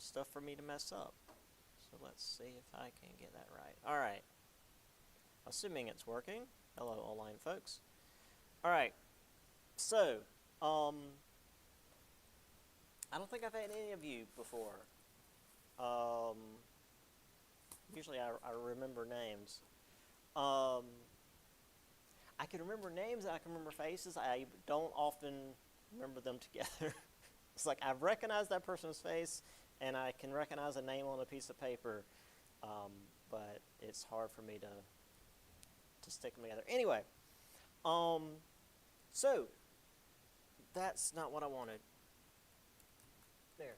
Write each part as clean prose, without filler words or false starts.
stuff for me to mess up. So let's see if I can get that right. All right. Assuming it's working. Hello, online folks. All right. So, I don't think I've had any of you before. Um, Usually I remember names. Um, I can remember names and I can remember faces. I don't often remember them together. It's like I recognize that person's face and I can recognize a name on a piece of paper, but it's hard for me to stick them together. Anyway, so that's not what I wanted. There.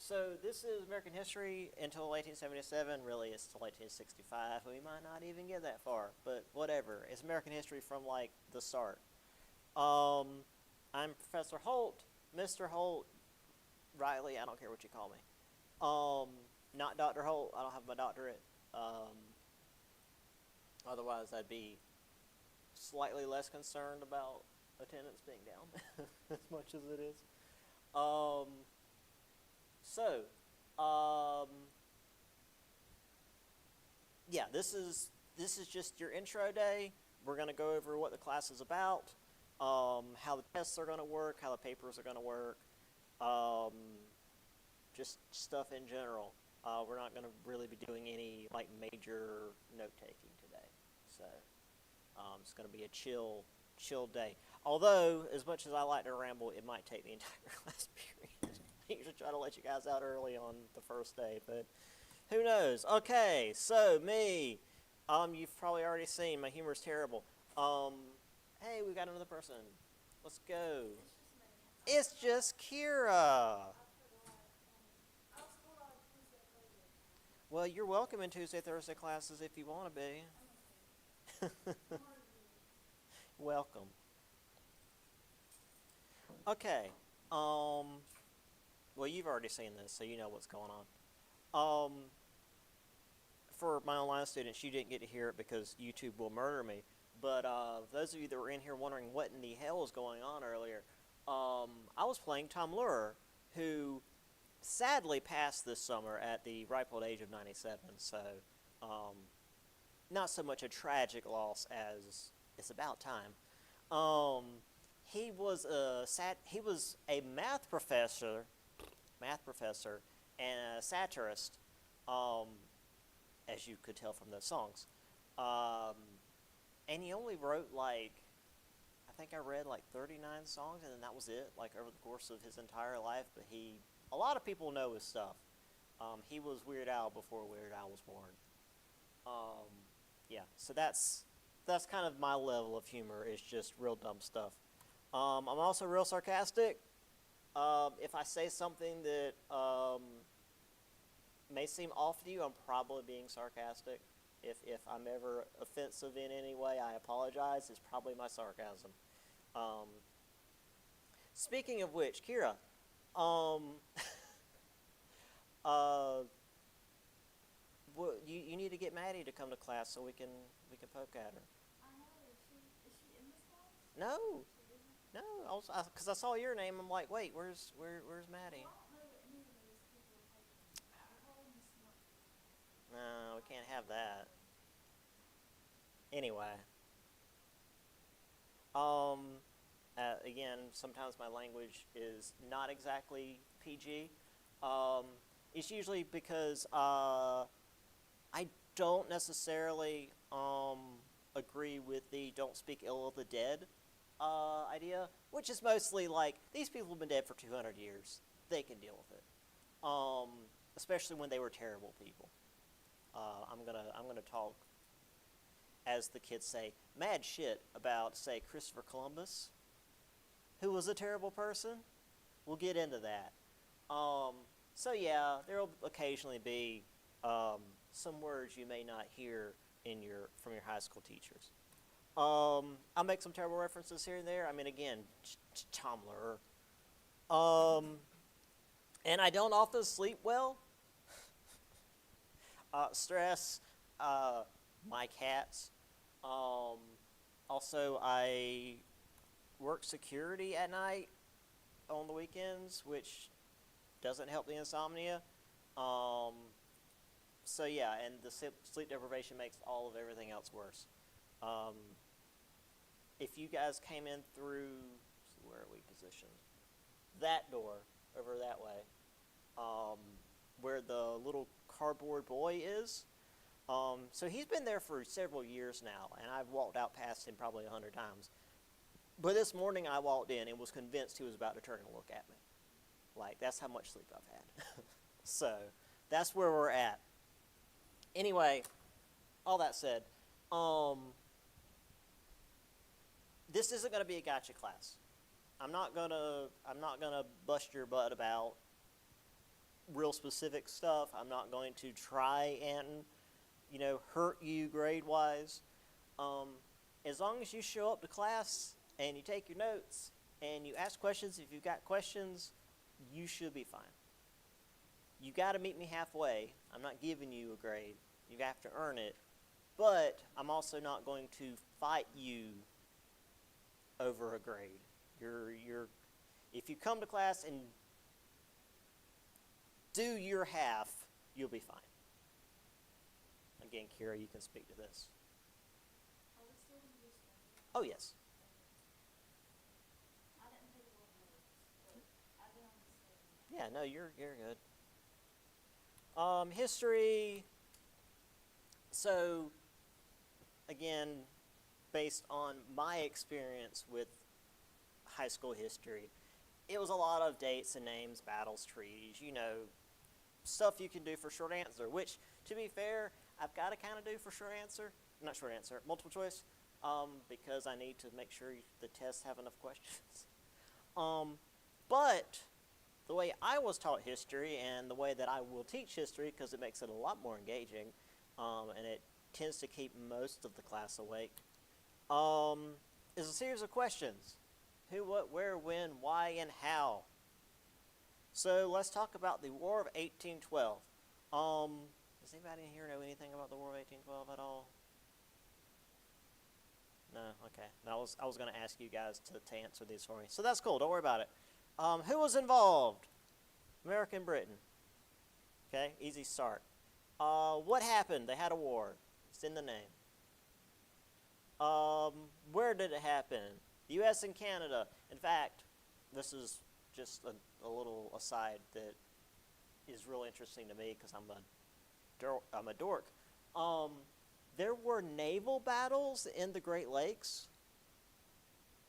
So this is American history until 1877. Really, it's till 1865. We might not even get that far, but whatever. It's American history from like the start. I'm Professor Holt, Mr. Holt, Riley. I don't care what you call me. Not Dr. Holt. I don't have my doctorate. Otherwise, I'd be slightly less concerned about attendance being down as much as it is. So, yeah, this is just your intro day. We're going to go over what the class is about, how the tests are going to work, how the papers are going to work, just stuff in general. We're not going to really be doing any like major note taking today, so it's going to be a chill day. Although, as much as I like to ramble, it might take the entire class period. I usually try to let you guys out early on the first day, but who knows? Okay, so me. You've probably already seen my humor is terrible. Hey, we got another person. Let's go. It's just Kira. Well, you're welcome in Tuesday, Thursday classes if you want to be. Welcome. Okay. Well, you've already seen this, so you know what's going on. For my online students, you didn't get to hear it because YouTube will murder me. But those of you that were in here wondering what in the hell was going on earlier, I was playing Tom Lure, who sadly passed this summer at the ripe old age of 97. So, not so much a tragic loss as it's about time. He was a math professor and a satirist, as you could tell from those songs. And he only wrote I think I read 39 songs, and then that was it, over the course of his entire life. But a lot of people know his stuff. He was Weird Al before Weird Al was born. Yeah, so that's kind of my level of humor, is just real dumb stuff. I'm also real sarcastic. If I say something that may seem off to you, I'm probably being sarcastic. If I'm ever offensive in any way, I apologize. It's probably my sarcasm. Speaking of which, Kira, you need to get Maddie to come to class so we can poke at her. I know. Is she in this class? No, no, because I saw your name. I'm like, wait, where's Maddie? Well, I don't know any of those people are taking. They're calling me smart. No, we can't have that. Anyway, again, sometimes my language is not exactly PG. It's usually because I don't necessarily agree with the "don't speak ill of the dead" idea, which is mostly these people have been dead for 200 years. They can deal with it, especially when they were terrible people. I'm gonna talk, as the kids say, mad shit about, say, Christopher Columbus, who was a terrible person. We'll get into that. So yeah, there will occasionally be some words you may not hear from your high school teachers. I'll make some terrible references here and there. I mean, again, Tom Lure. And I don't often sleep well. Stress, my cats. Also, I work security at night on the weekends, which doesn't help the insomnia. Um, so yeah, and the sleep deprivation makes all of everything else worse. Um, if you guys came in through, let's see, where are we positioned? That door over that way, um, where the little cardboard boy is. So he's been there for several years now, and I've walked out past him probably 100 times. But this morning I walked in and was convinced he was about to turn and look at me. Like, that's how much sleep I've had. So, that's where we're at. Anyway, all that said, this isn't going to be a gotcha class. I'm not gonna bust your butt about real specific stuff. I'm not going to try and, hurt you grade-wise. As long as you show up to class and you take your notes and you ask questions, if you've got questions, you should be fine. You got to meet me halfway. I'm not giving you a grade. You have to earn it. But I'm also not going to fight you over a grade. If you come to class and do your half, you'll be fine. Again, Kira, you can speak to this. Are we still going to use one? Oh, yes. I didn't pick what words, but I didn't understand. Yeah, no, you're good. History. So, again, based on my experience with high school history, it was a lot of dates and names, battles, treaties, stuff you can do for short answer, which, to be fair, I've got to kind of do for multiple choice, because I need to make sure the tests have enough questions. But the way I was taught history and the way that I will teach history, because it makes it a lot more engaging, and it tends to keep most of the class awake, is a series of questions. Who, what, where, when, why, and how. So let's talk about the War of 1812. Does anybody in here know anything about the War of 1812 at all? No? Okay. I was going to ask you guys to answer these for me. So that's cool. Don't worry about it. Who was involved? America and Britain. Okay, easy start. What happened? They had a war. It's in the name. Where did it happen? The U.S. and Canada. In fact, this is just a little aside that is real interesting to me because I'm a dork. There were naval battles in the Great Lakes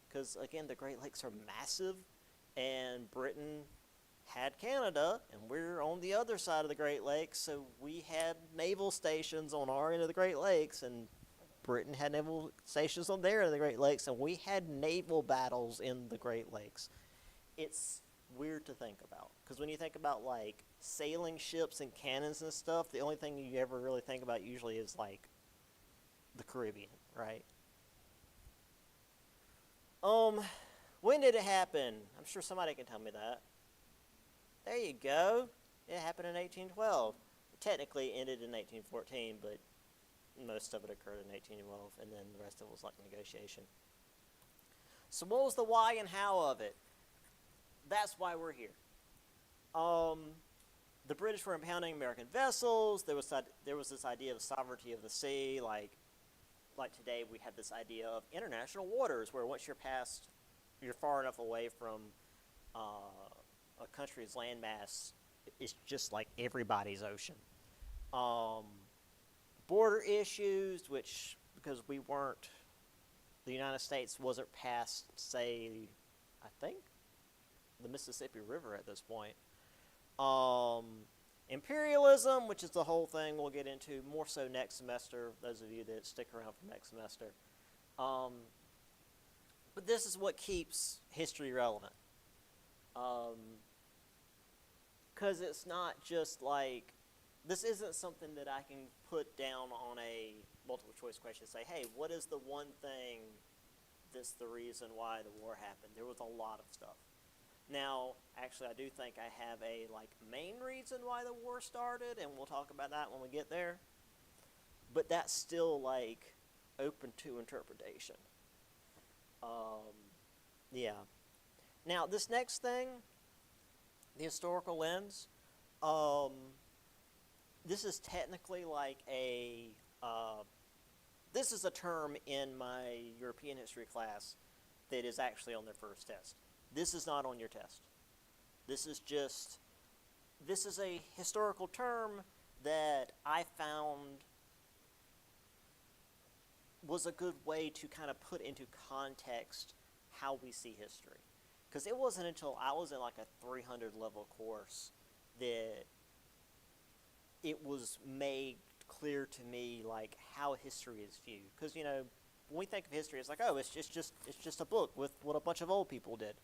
because, again, the Great Lakes are massive, and Britain had Canada, and we're on the other side of the Great Lakes, so we had naval stations on our end of the Great Lakes, and Britain had naval stations on their end of the Great Lakes, and we had naval battles in the Great Lakes. It's weird to think about, because when you think about, like, sailing ships and cannons and stuff, the only thing you ever really think about usually is, like, the Caribbean, right? When did it happen? I'm sure somebody can tell me that. There you go. It happened in 1812. It technically ended in 1814, but most of it occurred in 1812, and then the rest of it was like negotiation. So what was the why and how of it? That's why we're here. The British were impounding American vessels. There was this idea of sovereignty of the sea, like today we have this idea of international waters, where once you're far enough away from a country's landmass, it's just like everybody's ocean. Border issues, which, because the United States wasn't past, say, I think, the Mississippi River at this point. Imperialism, which is the whole thing we'll get into more so next semester, those of you that stick around for next semester. But this is what keeps history relevant. Because it's not just like, this isn't something that I can put down on a multiple choice question and say, hey, what is the one thing that's the reason why the war happened? There was a lot of stuff. Now, actually, I do think I have a main reason why the war started, and we'll talk about that when we get there. But that's still open to interpretation. Yeah. Now, this next thing, the historical lens, this is technically like this is a term in my European history class that is actually on their first test. This is not on your test. This is a historical term that I found was a good way to kind of put into context how we see history. Because it wasn't until I was in like a 300 level course that it was made clear to me like how history is viewed. Because when we think of history, it's like, oh, it's just a book with what a bunch of old people did.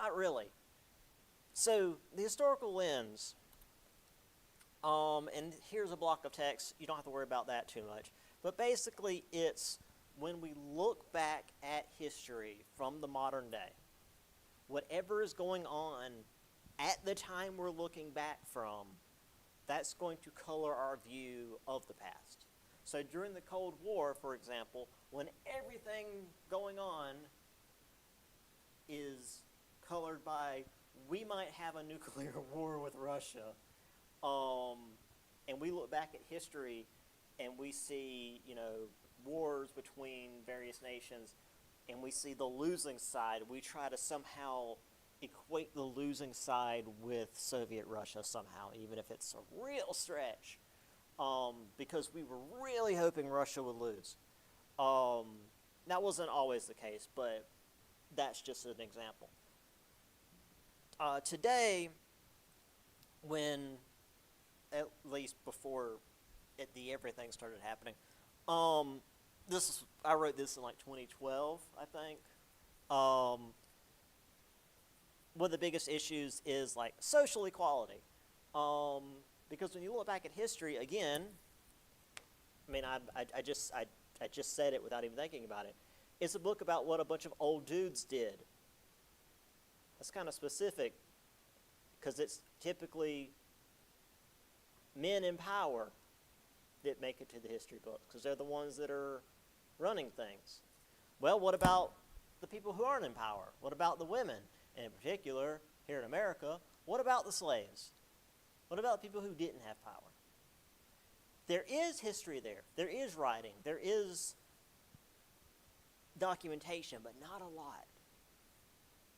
Not really. So the historical lens, and here's a block of text. You don't have to worry about that too much. But basically, it's when we look back at history from the modern day, whatever is going on at the time we're looking back from, that's going to color our view of the past. So during the Cold War, for example, when everything going on is colored by we might have a nuclear war with Russia, and we look back at history and we see, wars between various nations, and we see the losing side, we try to somehow equate the losing side with Soviet Russia somehow, even if it's a real stretch, because we were really hoping Russia would lose. That wasn't always the case, but that's just an example. Today, when, at least before everything started happening, I wrote this in like 2012, I think. One of the biggest issues is like social equality, because when you look back at history again, I mean, I just said it without even thinking about it. It's a book about what a bunch of old dudes did. That's kind of specific, because it's typically men in power that make it to the history books, because they're the ones that are running things. Well, what about the people who aren't in power? What about the women? And in particular, here in America, what about the slaves? What about the people who didn't have power? There is history there. There is writing. There is documentation, but not a lot.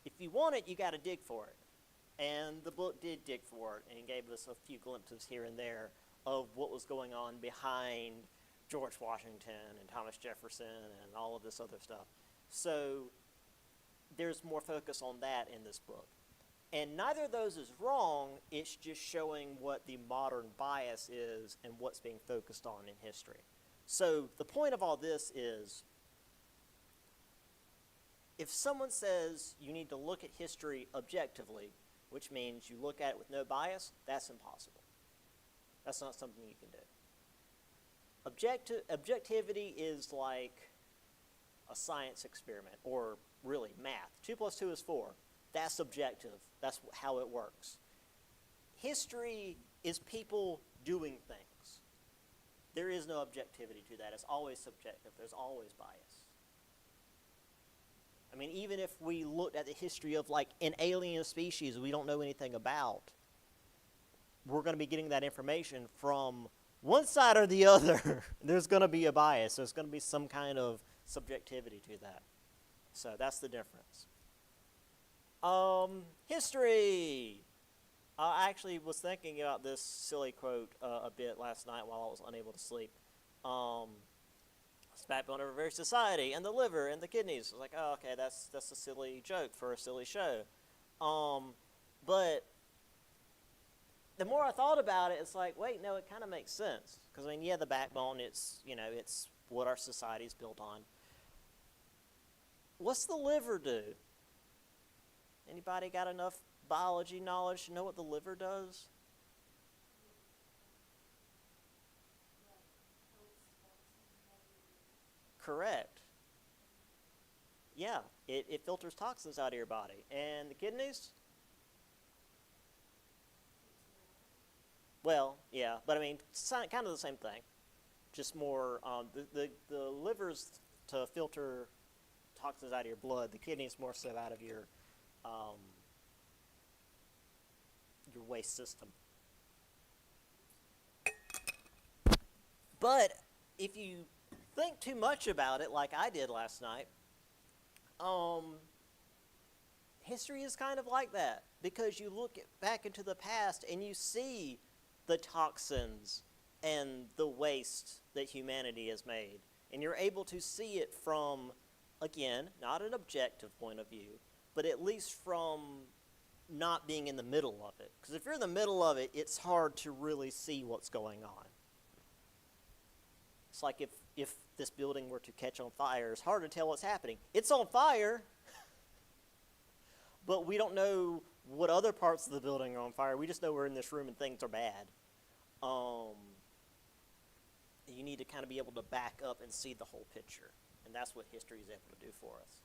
If you want it, you got to dig for it. And the book did dig for it and gave us a few glimpses here and there of what was going on behind George Washington and Thomas Jefferson and all of this other stuff. So there's more focus on that in this book. And neither of those is wrong, it's just showing what the modern bias is and what's being focused on in history. So the point of all this is, if someone says you need to look at history objectively, which means you look at it with no bias, that's impossible. That's not something you can do. Objectivity is like a science experiment, or really math. 2 + 2 is 4. That's objective. That's how it works. History is people doing things. There is no objectivity to that. It's always subjective. There's always bias. I mean, even if we looked at the history of like an alien species we don't know anything about, we're going to be getting that information from one side or the other. There's going to be a bias. There's going to be some kind of subjectivity to that. So that's the difference. History. I actually was thinking about this silly quote a bit last night while I was unable to sleep. It's the backbone of every society, and the liver, and the kidneys. I was like, oh, okay, that's a silly joke for a silly show. But the more I thought about it, it's like, wait, no, it kind of makes sense. Because, I mean, yeah, the backbone, it's what our society is built on. What's the liver do? Anybody got enough biology knowledge to know what the liver does? Correct. Yeah, it filters toxins out of your body. And the kidneys? Well, yeah, but I mean, kind of the same thing. Just more, the liver's to filter toxins out of your blood. The kidneys more so out of your waste system. But if you think too much about it, like I did last night, history is kind of like that, because you look back into the past and you see the toxins and the waste that humanity has made, and you're able to see it from, again, not an objective point of view, but at least from not being in the middle of it. Because if you're in the middle of it, it's hard to really see what's going on. It's like if this building were to catch on fire, it's hard to tell what's happening. It's on fire, but we don't know what other parts of the building are on fire. We just know we're in this room and things are bad. You need to kind of be able to back up and see the whole picture, and that's what history is able to do for us.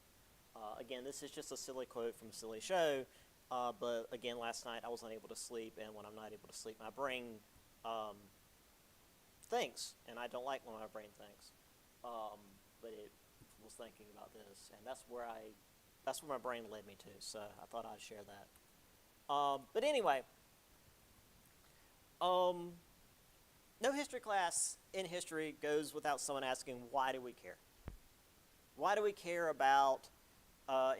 Again, this is just a silly quote from a silly show, but again, last night I was unable to sleep, and when I'm not able to sleep, my brain thinks, and I don't like when my brain thinks. But it was thinking about this, and that's where my brain led me to. So I thought I'd share that. But anyway, no history class in history goes without someone asking, why do we care? Why do we care about,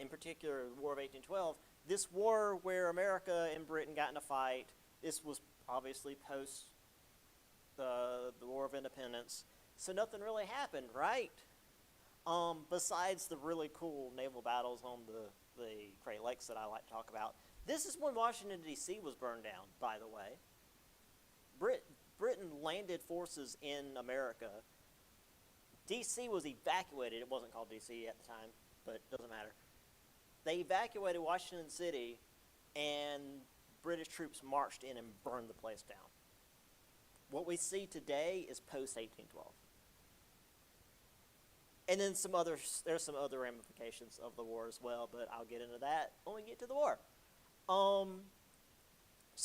in particular, the War of 1812? This war where America and Britain got in a fight, this was obviously post the War of Independence, so nothing really happened, right? Besides the really cool naval battles on the Great Lakes that I like to talk about. This is when Washington, D.C. was burned down, by the way. Britain landed forces in America. D.C. was evacuated. It wasn't called D.C. at the time, but it doesn't matter. They evacuated Washington City, and British troops marched in and burned the place down. What we see today is post-1812. And then there's some other ramifications of the war as well, but I'll get into that when we get to the war. So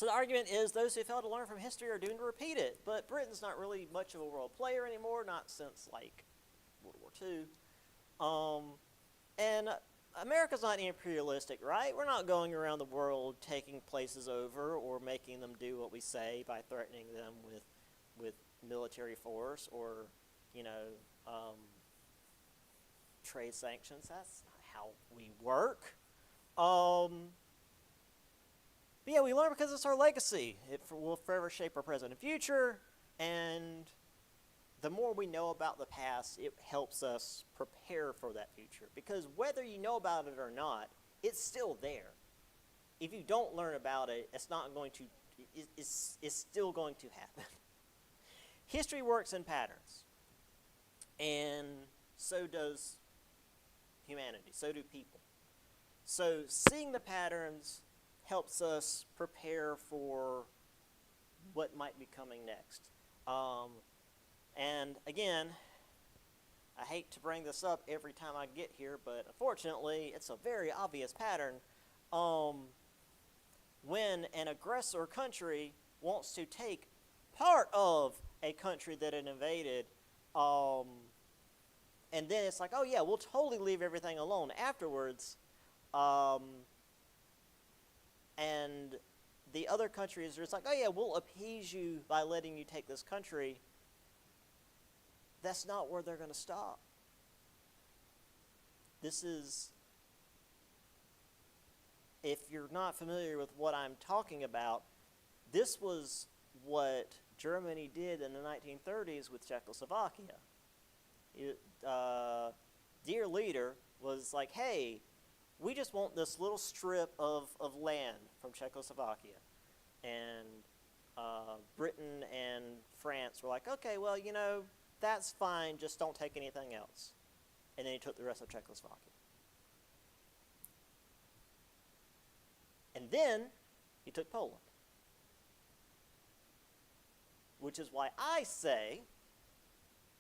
the argument is those who fail to learn from history are doomed to repeat it. But Britain's not really much of a world player anymore, not since like World War II. And America's not imperialistic, right? We're not going around the world taking places over or making them do what we say by threatening them with military force or, trade sanctions. That's not how we work. But yeah, we learn because it's our legacy. It will forever shape our present and future, and the more we know about the past, it helps us prepare for that future. Because whether you know about it or not, it's still there. If you don't learn about it, it's still going to happen. History works in patterns, and so does humanity, so do people. So seeing the patterns helps us prepare for what might be coming next. And again, I hate to bring this up every time I get here, but unfortunately, it's a very obvious pattern. When an aggressor country wants to take part of a country that it invaded, and then it's like, oh yeah, we'll totally leave everything alone afterwards. And the other countries are just like, oh yeah, we'll appease you by letting you take this country. That's not where they're going to stop. This is, if you're not familiar with what I'm talking about, this was what Germany did in the 1930s with Czechoslovakia. Dear leader was like, hey, we just want this little strip of land from Czechoslovakia. And Britain and France were like, okay, well, that's fine, just don't take anything else. And then he took the rest of Czechoslovakia. And then he took Poland. Which is why I say,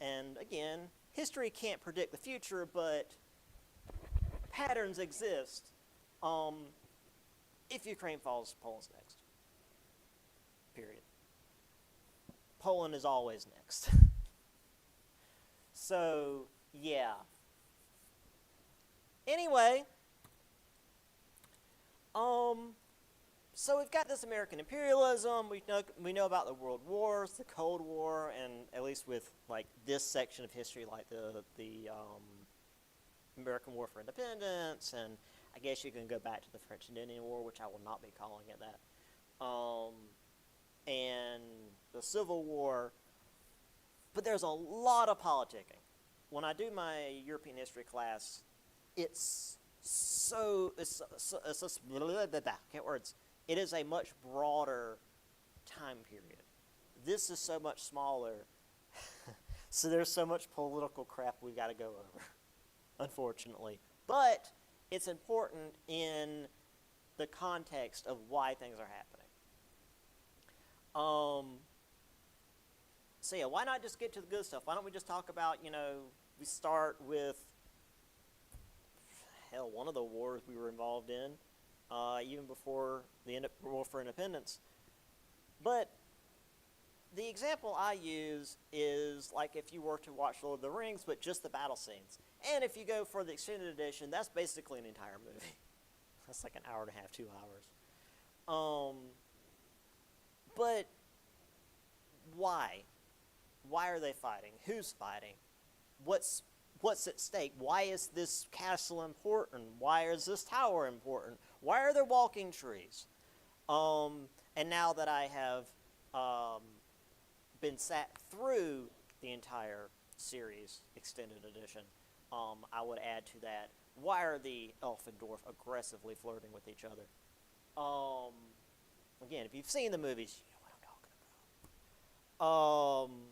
and again, history can't predict the future, but patterns exist. If Ukraine falls, Poland's next. Period. Poland is always next. So, yeah. Anyway, So we've got this American imperialism. We know about the World Wars, the Cold War, and at least with like this section of history, like the American War for Independence, and I guess you can go back to the French and Indian War, which I will not be calling it that, and the Civil War. But there's a lot of politicking. When I do my European history class, it's can't words. It is a much broader time period. This is so much smaller, so there's so much political crap we've got to go over, unfortunately. But it's important in the context of why things are happening. So yeah, why not just get to the good stuff? Why don't we just talk about, we start with, hell, one of the wars we were involved in, even before the War for Independence. But the example I use is like if you were to watch Lord of the Rings, but just the battle scenes. And if you go for the extended edition, that's basically an entire movie. That's like an hour and a half, 2 hours. But why? Why are they fighting? Who's fighting? What's at stake? Why is this castle important? Why is this tower important? Why are there walking trees? And now that I have been sat through the entire series, extended edition, I would add to that, why are the elf and dwarf aggressively flirting with each other? Again, if you've seen the movies, you know what I'm talking about.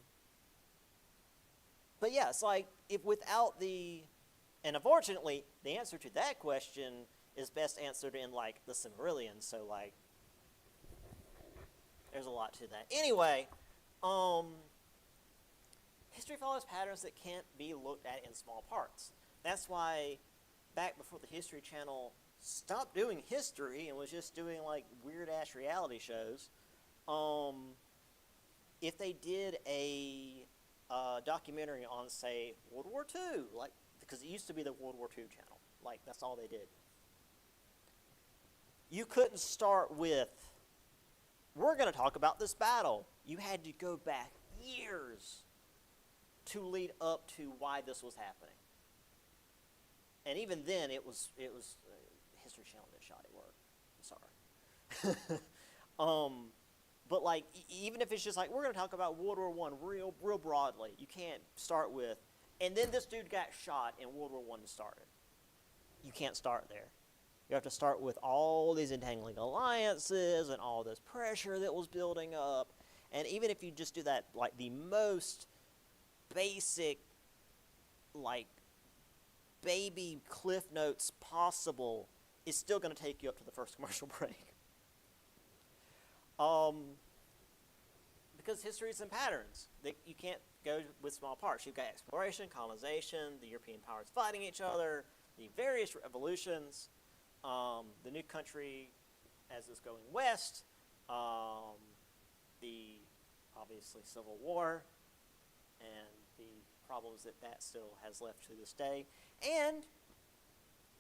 But yeah, it's like, if without and unfortunately, the answer to that question is best answered in, like, the Silmarillion, so, like, there's a lot to that. Anyway, history follows patterns that can't be looked at in small parts. That's why, back before the History Channel stopped doing history and was just doing, like, weird-ass reality shows, if they did a documentary on, say, World War II, like, because it used to be the World War II channel. Like, that's all they did. You couldn't start with, we're going to talk about this battle. You had to go back years to lead up to why this was happening. And even then, it was History Channel did shoddy work. I'm sorry. But, like, even if it's just like, we're going to talk about World War I real broadly, you can't start with, and then this dude got shot and World War I started. You can't start there. You have to start with all these entangling alliances and all this pressure that was building up. And even if you just do that, like, the most basic, like, baby cliff notes possible, it's still going to take you up to the first commercial break. Because history is in patterns. You can't go with small parts. You've got exploration, colonization, the European powers fighting each other, the various revolutions, the new country as it's going west, the, obviously, Civil War, and the problems that still has left to this day. And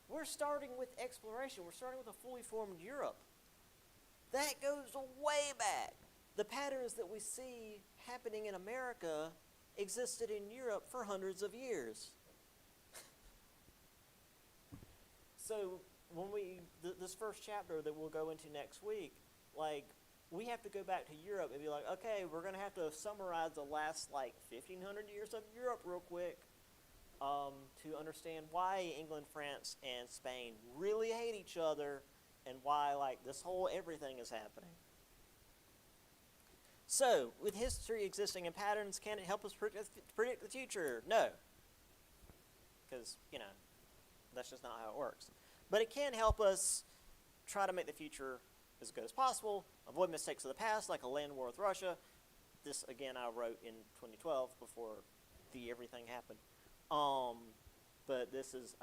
we're starting with exploration. We're starting with a fully formed Europe. That goes way back. The patterns that we see happening in America existed in Europe for hundreds of years. So when this first chapter that we'll go into next week, like, we have to go back to Europe and be like, okay, we're going to have to summarize the last, like, 1,500 years of Europe real quick to understand why England, France, and Spain really hate each other and why, like, this whole everything is happening. So, with history existing in patterns, can it help us predict the future? No. Because, that's just not how it works. But it can help us try to make the future as good as possible, avoid mistakes of the past, like a land war with Russia. This, again, I wrote in 2012 before the everything happened. But this is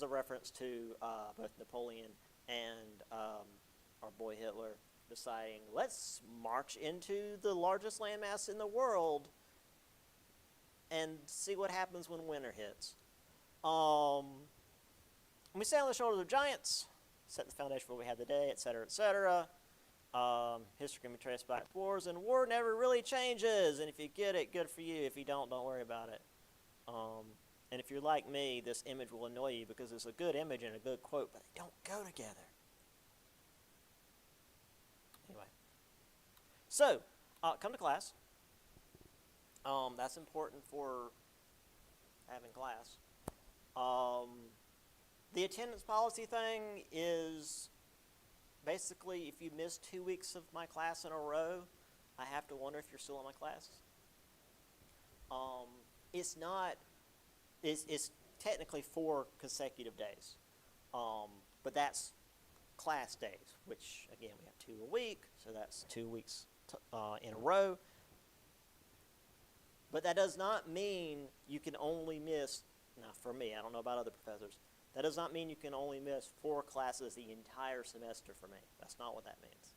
a reference to both Napoleon and our boy Hitler deciding, let's march into the largest landmass in the world and see what happens when winter hits. We stand on the shoulders of giants, set the foundation for what we have today, etc., etc. History can be traced back to wars, and war never really changes. And if you get it, good for you. If you don't worry about it. And if you're like me, this image will annoy you because it's a good image and a good quote, but they don't go together. Anyway. So, come to class. That's important for having class. The attendance policy thing is basically if you miss 2 weeks of my class in a row, I have to wonder if you're still in my class. It's not, it's technically 4 consecutive days. But that's class days, which again, we have 2 a week, so that's 2 weeks in a row. But that does not mean you can only miss, now for me, I don't know about other professors, that does not mean you can only miss 4 classes the entire semester for me. That's not what that means.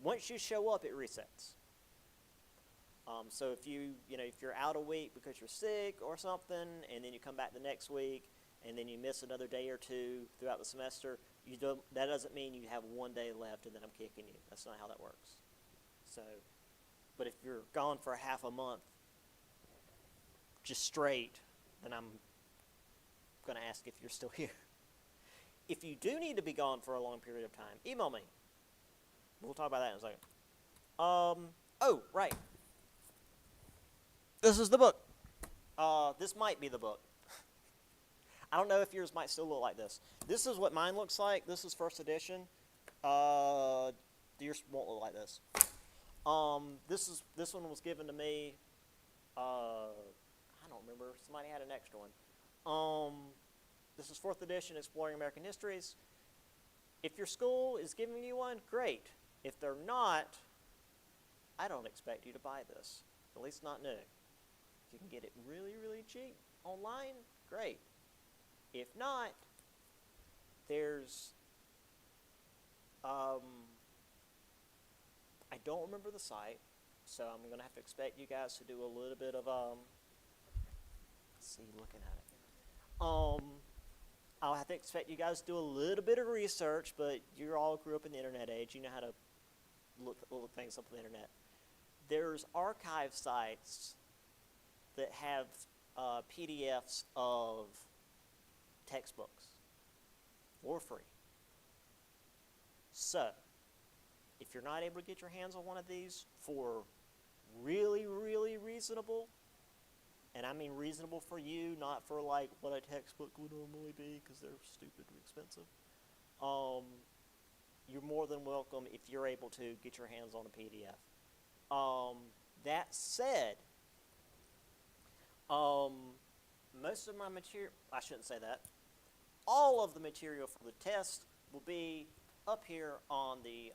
Once you show up, it resets. So if if you're out a week because you're sick or something, and then you come back the next week, and then you miss another day or 2 throughout the semester, that doesn't mean you have 1 day left and then I'm kicking you. That's not how that works. So, but if you're gone for half a month, just straight, then I'm going to ask if you're still here. If you do need to be gone for a long period of time, email me. We'll talk about that in a second. Oh, right. This is the book. This might be the book. I don't know if yours might still look like this. This is what mine looks like. This is first edition. Yours won't look like this. This one was given to me. I don't remember. Somebody had an extra one. This is 4th edition, Exploring American Histories. If your school is giving you one, great. If they're not, I don't expect you to buy this. At least not new. If you can get it really, really cheap online, great. If not, there's, I don't remember the site, so I'm going to have to expect you guys to do a little bit of, let's see, looking at it. I'll have to expect you guys to do a little bit of research, but you all grew up in the internet age. You know how to look things up on the internet. There's archive sites that have PDFs of textbooks for free. So, if you're not able to get your hands on one of these for really, really reasonable, and I mean reasonable for you, not for like what a textbook would normally be because they're stupidly expensive, you're more than welcome if you're able to get your hands on a PDF. That said, most of my material, I shouldn't say that, all of the material for the test will be up here on the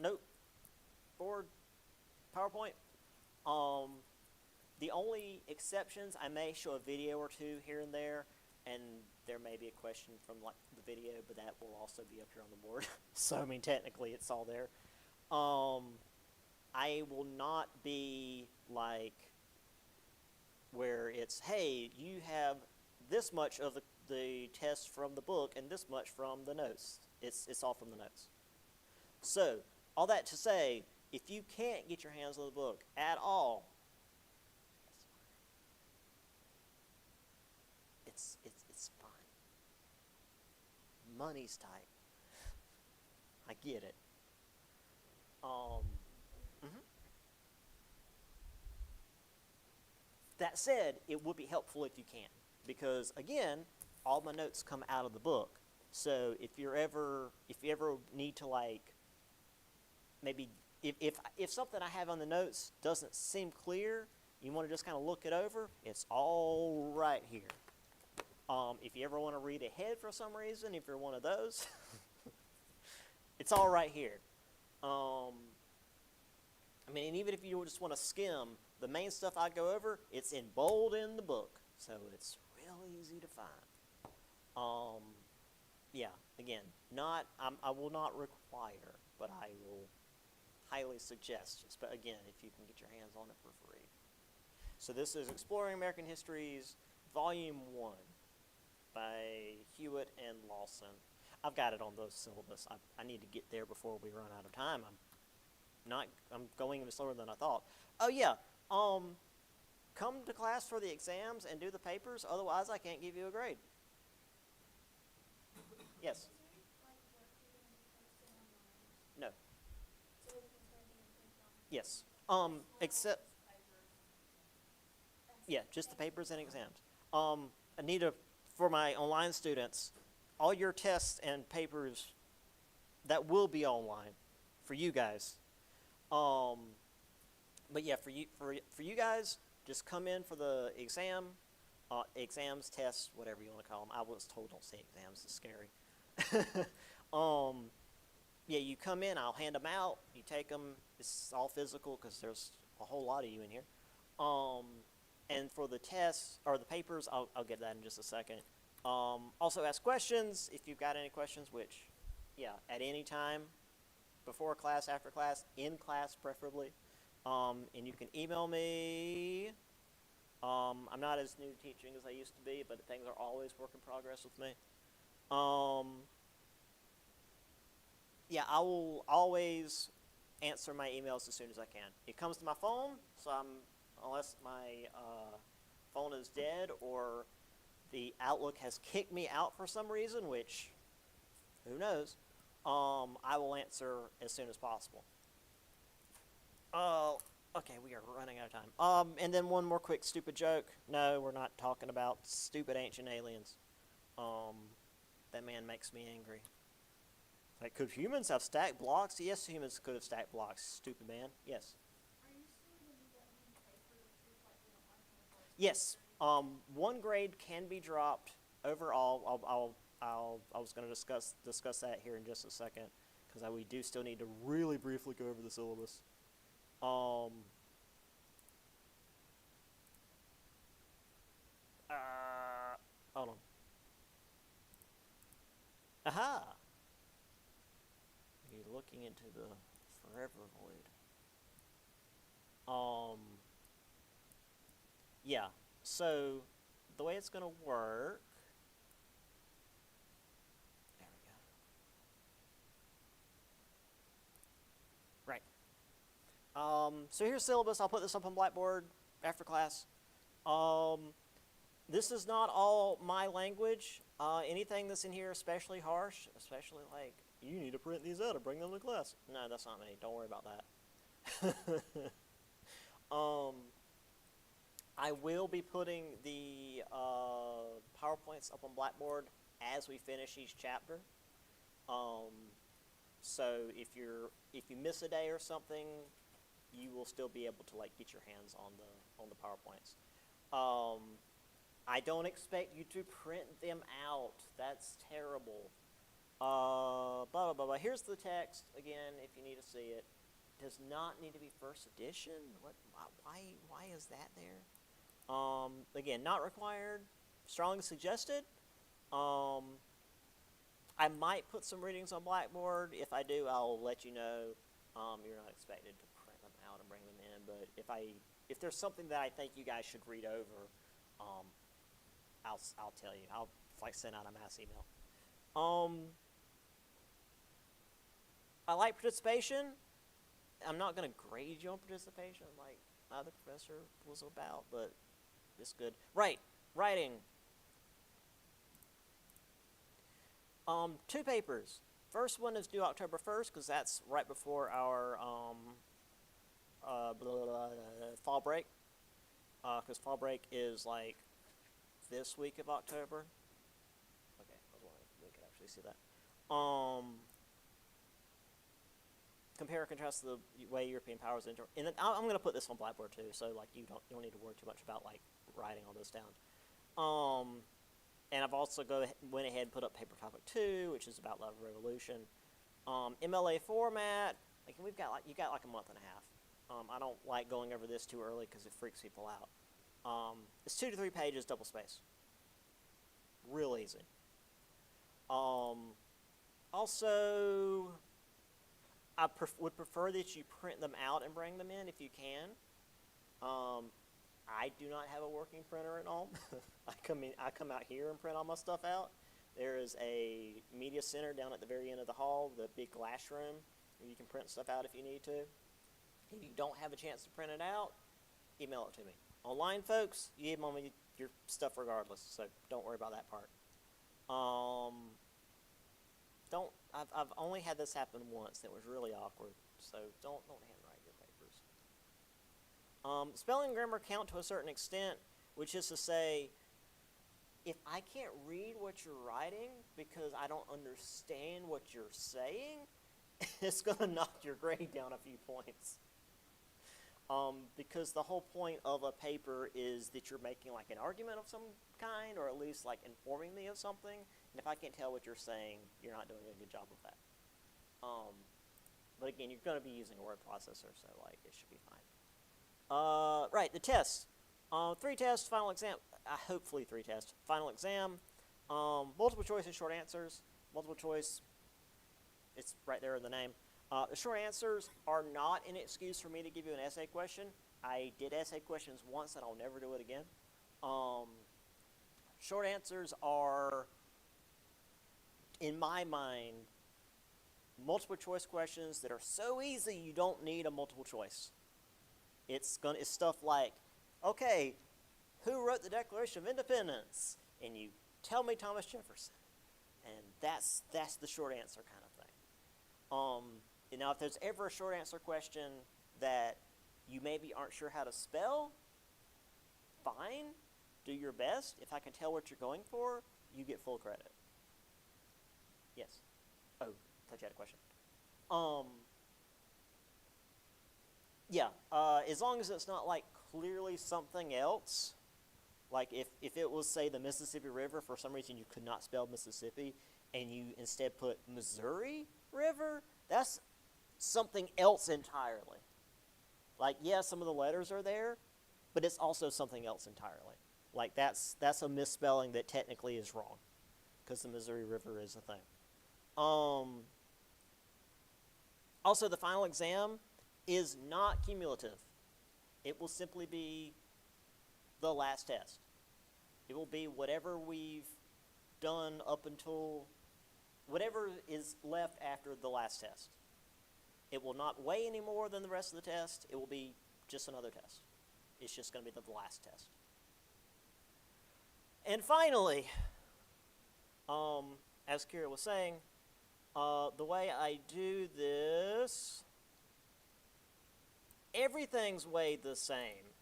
note board, PowerPoint. The only exceptions, I may show a video or 2 here and there, and there may be a question from like the video, but that will also be up here on the board. So I mean, technically, it's all there. I will not be like where it's, hey, you have this much of the test from the book and this much from the notes. It's all from the notes. So, all that to say, if you can't get your hands on the book at all, it's fine. Money's tight. I get it. That said, it would be helpful if you can, because again, all my notes come out of the book. So if you ever need to like, maybe if something I have on the notes doesn't seem clear, you want to just kind of look it over, it's all right here. If you ever want to read ahead for some reason, if you're one of those, it's all right here. I mean, and even if you just want to skim, the main stuff I go over, it's in bold in the book, so it's real easy to find. Yeah, again, I will not require, but I will highly suggest, just, but again, if you can get your hands on it for free. So this is Exploring American Histories, Volume 1 by Hewitt and Lawson. I've got it on the syllabus. I need to get there before we run out of time. I'm going even slower than I thought. Oh yeah, come to class for the exams and do the papers. Otherwise, I can't give you a grade. Yes. Is there any, like, work you're gonna be posting online? No. So it's gonna be in print on? Yes. Well, Except just papers and yeah, just the papers and exams. Anita, for my online students, all your tests and papers that will be online for you guys. But yeah, for you guys, just come in for the exams, tests, whatever you want to call them. I was told don't say exams; it's scary. Yeah, you come in, I'll hand them out. You take them. It's all physical because there's a whole lot of you in here. And for the tests or the papers, I'll get that in just a second. Also ask questions if you've got any questions, which, yeah, at any time, before class, after class, in class preferably. And you can email me. I'm not as new to teaching as I used to be, but things are always work in progress with me. Yeah, I will always answer my emails as soon as I can. It comes to my phone, so unless my phone is dead or the Outlook has kicked me out for some reason, which, who knows, I will answer as soon as possible. Okay, we are running out of time. And then one more quick stupid joke. No, we're not talking about stupid ancient aliens. That man makes me angry. Like, could humans have stacked blocks? Yes, humans could have stacked blocks. Stupid man. Yes. Are you still gonna do that one paper if, like, we don't like it, like? Yes. One grade can be dropped overall. I was going to discuss that here in just a second because we do still need to really briefly go over the syllabus. Hold on. Aha! You're looking into the forever void. Yeah. So the way it's going to work. There we go. Right. So here's syllabus. I'll put this up on Blackboard after class. This is not all my language. Anything that's in here especially harsh, especially like, you need to print these out and bring them to class. No, that's not me. Don't worry about that. I will be putting the PowerPoints up on Blackboard as we finish each chapter. So if you miss a day or something, you will still be able to like get your hands on the PowerPoints. I don't expect you to print them out. That's terrible. Blah, blah, blah, blah. Here's the text again if you need to see it. Does not need to be first edition. What? Why is that there? Again, not required. Strongly suggested. I might put some readings on Blackboard. If I do, I'll let you know. You're not expected to print them out and bring them in, but if there's something that I think you guys should read over, I'll tell you. I'll like send out a mass email. I like participation. I'm not going to grade you on participation like my other professor was about, but it's good. Right, writing. 2 papers. First one is due October 1st because that's right before our fall break. Because fall break is like this week of October. Okay, I was wondering if we could actually see that. Compare and contrast the way European powers enter. And then I'm going to put this on Blackboard too, so like you don't need to worry too much about like writing all this down. And I've also went ahead and put up paper topic 2, which is about love revolution. MLA format. Like you got like a month and a half. I don't like going over this too early because it freaks people out. It's 2 to 3 pages, double space. Real easy. Also, I would prefer that you print them out and bring them in if you can. I do not have a working printer at home. I come out here and print all my stuff out. There is a media center down at the very end of the hall, the big glass room, where you can print stuff out if you need to. If you don't have a chance to print it out, email it to me. Online folks, you email me your stuff regardless, so don't worry about that part. I've only had this happen once, and it was really awkward, so don't handwrite your papers. Spelling and grammar count to a certain extent, which is to say, if I can't read what you're writing because I don't understand what you're saying, it's going to knock your grade down a few points. Because the whole point of a paper is that you're making like an argument of some kind, or at least like informing me of something. And if I can't tell what you're saying, you're not doing a good job of that. But again, you're going to be using a word processor, so like it should be fine. Right, the tests. 3 tests, final exam. Hopefully 3 tests. Final exam. Multiple choice and short answers. Multiple choice, it's right there in the name. The short answers are not an excuse for me to give you an essay question. I did essay questions once and I'll never do it again. Short answers are, in my mind, multiple choice questions that are so easy you don't need a multiple choice. It's stuff like, okay, who wrote the Declaration of Independence? And you tell me Thomas Jefferson. And that's the short answer kind of thing. Now, if there's ever a short answer question that you maybe aren't sure how to spell, fine, do your best. If I can tell what you're going for, you get full credit. Yes. Oh, thought you had a question. Yeah, as long as it's not like clearly something else, like if it was, say, the Mississippi River, for some reason you could not spell Mississippi, and you instead put Missouri River, that's something else entirely. Like, yeah, some of the letters are there, but it's also something else entirely. Like, that's a misspelling that technically is wrong, because the Missouri River is a thing. Also, the final exam is not cumulative. It will simply be the last test. It will be whatever we've done up until, whatever is left after the last test. It will not weigh any more than the rest of the test. It will be just another test. It's just going to be the last test. And finally, as Kira was saying, the way I do this, everything's weighed the same.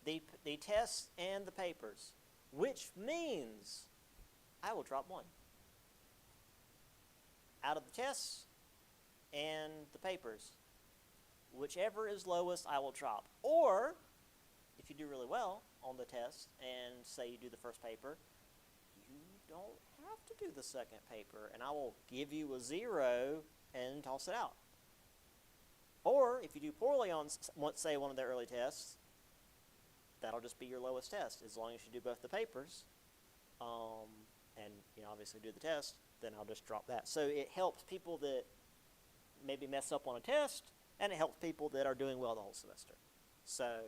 The tests and the papers, which means I will drop 1. Out of the tests and the papers, whichever is lowest, I will drop. Or, if you do really well on the test and say you do the first paper, you don't have to do the second paper, and I will give you a 0 and toss it out. Or, if you do poorly on, say, one of the early tests, that'll just be your lowest test. As long as you do both the papers, and obviously do the test, then I'll just drop that. So it helps people that maybe mess up on a test, and it helps people that are doing well the whole semester. So,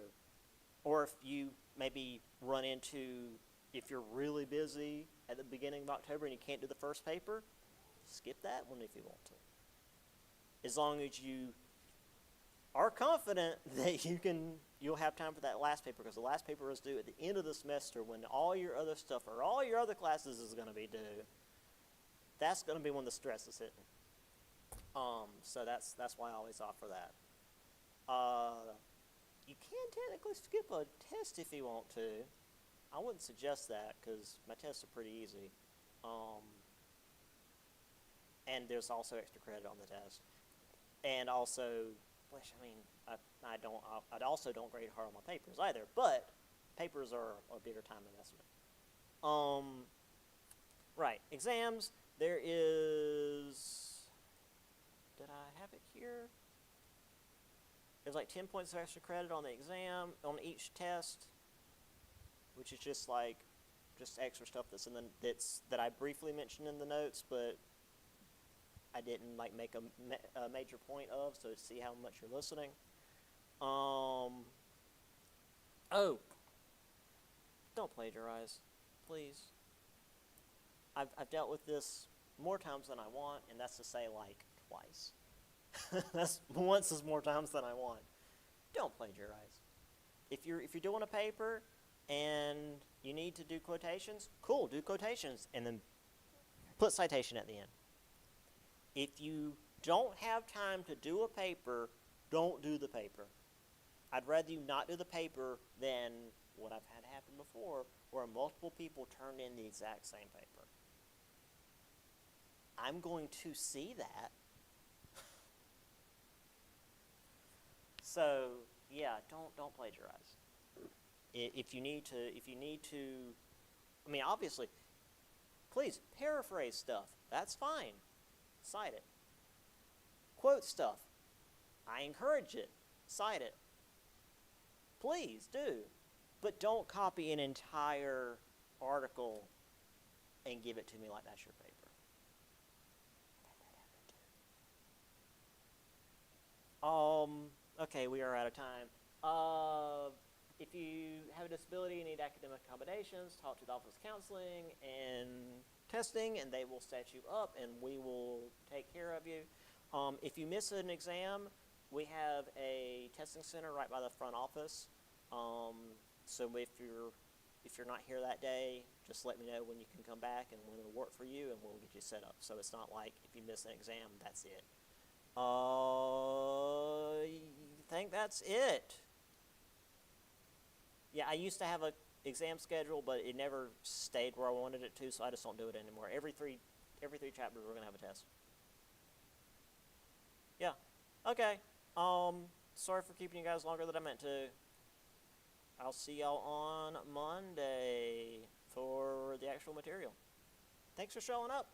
or if you maybe run into, if you're really busy at the beginning of October and you can't do the first paper, skip that one if you want to. As long as you are confident that you'll have time for that last paper, because the last paper is due at the end of the semester when all your other stuff or all your other classes is going to be due. That's going to be when the stress is hitting. So that's why I always offer that. You can technically skip a test if you want to. I wouldn't suggest that because my tests are pretty easy. And there's also extra credit on the test. And also, I also don't grade hard on my papers either, but papers are a bigger time investment. Right, exams, there is, did I have it here? There's like 10 points of extra credit on the exam, on each test, which is just extra stuff that I briefly mentioned in the notes, but I didn't make a major point of, so to see how much you're listening. Oh, don't plagiarize, please. I've dealt with this more times than I want, and that's to say like twice. That's once is more times than I want. Don't plagiarize. If you're doing a paper and you need to do quotations, cool, do quotations and then put citation at the end. If you don't have time to do a paper, don't do the paper. I'd rather you not do the paper than what I've had happen before, where multiple people turned in the exact same paper. I'm going to see that. So yeah, don't plagiarize. If you need to, I mean, obviously, please paraphrase stuff. That's fine. Cite it. Quote stuff. I encourage it. Cite it. Please do. But don't copy an entire article and give it to me like that's your paper. Okay, we are out of time. If you have a disability and need academic accommodations, talk to the Office of Counseling and Testing, and they will set you up, and we will take care of you. If you miss an exam, we have a testing center right by the front office. So if you're not here that day, just let me know when you can come back and when it'll work for you, and we'll get you set up. So it's not like if you miss an exam, that's it. I think that's it. Yeah, I used to have a exam schedule, but it never stayed where I wanted it to, so I just don't do it anymore. Every three chapters, we're gonna have a test. Yeah. Okay. Sorry for keeping you guys longer than I meant to. I'll see y'all on Monday for the actual material. Thanks for showing up.